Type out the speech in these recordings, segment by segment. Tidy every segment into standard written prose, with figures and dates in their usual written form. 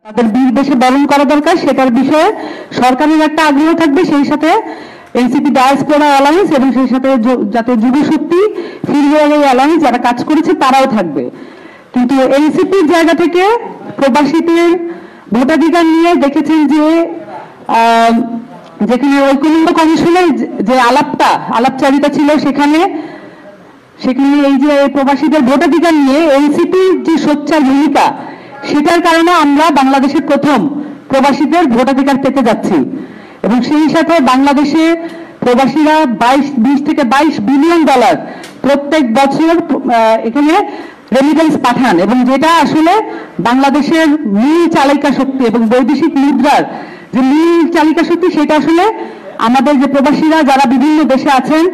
তাদের দেশে বরণ করা দরকার, সেটার বিষয়ে সরকারের একটা আগ্রহ থাকবে, সেই সাথে এনসিপি ডায়াসপোরা অ্যালায়েন্স এবং সেই সাথে যাতে যুবশক্তি ফিল্ড অ্যালায়েন্স যারা কাজ করেছে তারাও থাকবে। কিন্তু এনসিপির জায়গা থেকে প্রবাসীদের ভোটাধিকার নিয়ে দেখেছেন যে যেখানে ঐকমত্য কমিশনের যে আলাপচারিতা ছিল, সেখানে এই যে প্রবাসীদের ভোটাধিকার নিয়ে এনসিপির যে সোচ্চার ভূমিকা, সেটার কারণে আমরা বাংলাদেশের প্রথম প্রবাসীদের ভোটাধিকার পেতে যাচ্ছি। এবং সেই সাথে বাংলাদেশে প্রবাসীরা 20 থেকে 22 বিলিয়ন ডলার প্রত্যেক বছর এখানে রেমিটেন্স পাঠান, এবং যেটা আসলে বাংলাদেশের মূল চালিকা শক্তি এবং বৈদেশিক মুদ্রার যে মূল চালিকা শক্তি, সেটা আসলে আমাদের যে প্রবাসীরা যারা বিভিন্ন দেশে আছেন,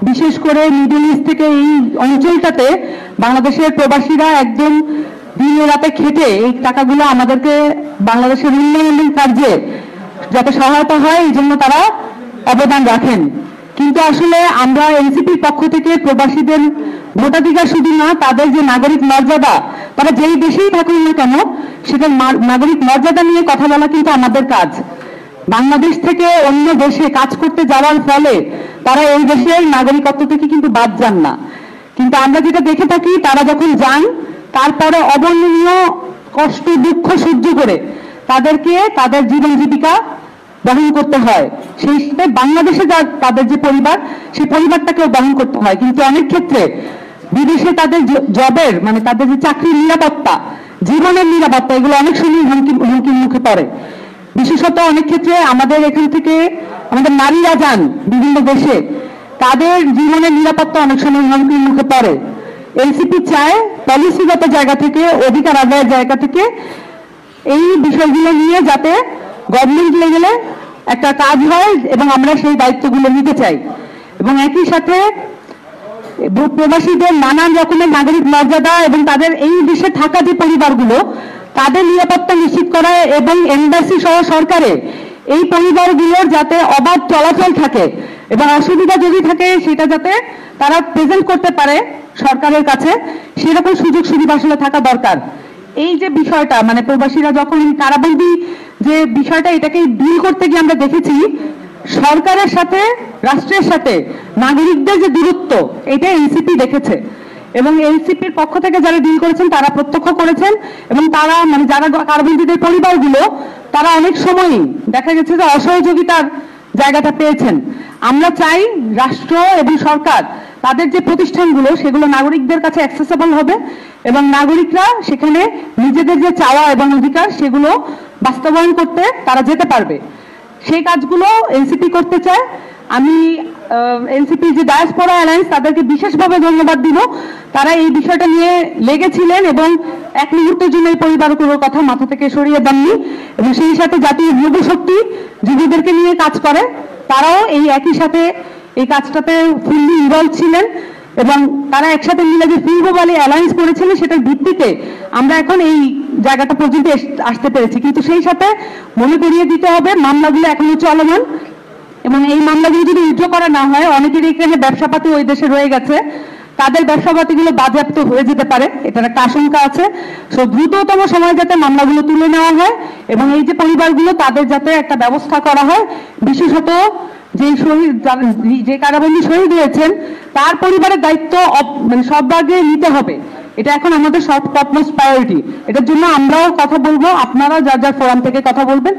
বিশেষ করে মিডল ইস্ট থেকে এই অঞ্চলটাতে বাংলাদেশের প্রবাসীরা একদম দিন রাতে খেটে এই টাকাগুলো আমাদেরকে বাংলাদেশের উন্নয়ন কার্যে যাতে সহায়তা হয় এই জন্য তারা অবদান রাখেন। কিন্তু আসলে আমরা এনসিপির পক্ষ থেকে প্রবাসীদের ভোটাধিকার শুধু না, তাদের যে নাগরিক মর্যাদা, তারা যেই দেশেই থাকুন না কেন সেটার নাগরিক মর্যাদা নিয়ে কথা বলা কিন্তু আমাদের কাজ। বাংলাদেশ থেকে অন্য দেশে কাজ করতে যাওয়ার ফলে তারা এই দেশের নাগরিকত্ব থেকে কিন্তু বাদ যান না, কিন্তু আমরা যেটা দেখে থাকি তারা যখন যান তারপরে অবর্ণনীয় কষ্ট দুঃখ সহ্য করে তাদেরকে তাদের জীবন জীবিকা বহন করতে হয়। সেই সাথে বাংলাদেশে তাদের যে পরিবার, সেই পরিবারটাকেও বহন করতে হয়। কিন্তু অনেক ক্ষেত্রে বিদেশে তাদের জবের মানে তাদের যে চাকরির নিরাপত্তা, জীবনের নিরাপত্তা, এগুলো অনেক সময় হুমকির মুখে পড়ে। বিশেষত অনেক ক্ষেত্রে আমাদের এখান থেকে আমাদের নারীরা যান বিভিন্ন দেশে, তাদের জীবনের নিরাপত্তা অনেক সময় হুমকির মুখে পড়ে। এনসিপি চায় পলিসিগত জায়গা থেকে, অধিকার আদায়ের জায়গা থেকে এই বিষয়গুলো নিয়ে যাতে গভর্নমেন্ট লেভেলে একটা কাজ হয়, এবং আমরা সেই দায়িত্বগুলো নিতে চাই। এবং একই সাথে প্রবাসীদের নানান রকমের নাগরিক মর্যাদা এবং তাদের এই দেশে থাকা যে পরিবারগুলো, তাদের নিরাপত্তা নিশ্চিত করা এবং এমবাসি সহ সরকারের এই পরিবারগুলোর যাতে অবাধ চলাচল থাকে এবং অসুবিধা যদি থাকে সেটা যাতে তারা প্রেজেন্ট করতে পারে সরকারের কাছে, সেরকম সুযোগ সুবিধা আসলে থাকা দরকার। এই যে বিষয়টা মানে প্রবাসীরা যখন কারাবন্দী যে বিষয়টা, এটাকে ডিল করতে গিয়ে আমরা দেখেছি সরকারের সাথে রাষ্ট্রের সাথে নাগরিকদের যে দূরত্ব, এটা এনসিপি দেখেছে। এবং এনসিপির পক্ষ থেকে যারা ডিল করেছেন তারা প্রত্যক্ষ করেছেন, এবং তারা মানে যারা কারাবন্দীদের পরিবারগুলো, তারা অনেক সময়ই দেখা গেছে যে অসহযোগিতার জায়গাটা পেয়েছেন। আমরা চাই রাষ্ট্র এবং সরকার তাদের যে প্রতিষ্ঠানগুলো সেগুলো নাগরিকদের কাছে অ্যাক্সেসেবল হবে এবং নাগরিকরা সেখানে নিজেদের যে চাওয়া এবং অধিকার সেগুলো বাস্তবায়ন করতে তারা যেতে পারবে। সেই কাজগুলো এনসিপি করতে চায়। আমি এনসিপি যে ডায়াসপোরা অ্যালায়েন্স তাদেরকে বিশেষভাবে ধন্যবাদ দিব, তারা এই বিষয়টা নিয়ে লেগেছিলেন এবং এক মুহূর্তের জন্য এই পরিবারগুলোর কথা মাথা থেকে সরিয়ে দেননি। এবং সেই সাথে জাতীয় যুবশক্তি যুবীদেরকে নিয়ে কাজ করে, তারাও এই একই সাথে এই কাজটাতে ফুললি ইনভলভ ছিলেন এবং তারা একসাথে মিলে যে ফিল্ড ভ্যালি অ্যালায়েন্স করেছিলেন সেটার ভিত্তিতে আমরা এখন এই জায়গাটা পর্যন্ত আসতে পেরেছি। কিন্তু সেই সাথে মনে করিয়ে দিতে হবে মামলাগুলো এখনো চলমান, এবং এই মামলাগুলো যদি উইথড্র করা না হয় অনেকের এখানে ব্যবসাপাতি ওই দেশে রয়ে গেছে, তাদের ব্যবসাপাতিগুলো বাজেয়াপ্ত হয়ে যেতে পারে, এটার একটা আশঙ্কা আছে। দ্রুততম সময় যাতে মামলাগুলো তুলে নেওয়া হয় এবং এই যে পরিবারগুলো তাদের যাতে একটা ব্যবস্থা করা হয়, বিশেষত যে কারাবন্দী শহীদ হয়েছেন তার পরিবারের দায়িত্ব মানে সর্বাগ্রে নিতে হবে। এটা এখন আমাদের টপমোস্ট প্রায়োরিটি। এটার জন্য আমরাও কথা বলবো, আপনারা যার যার ফোরাম থেকে কথা বলবেন।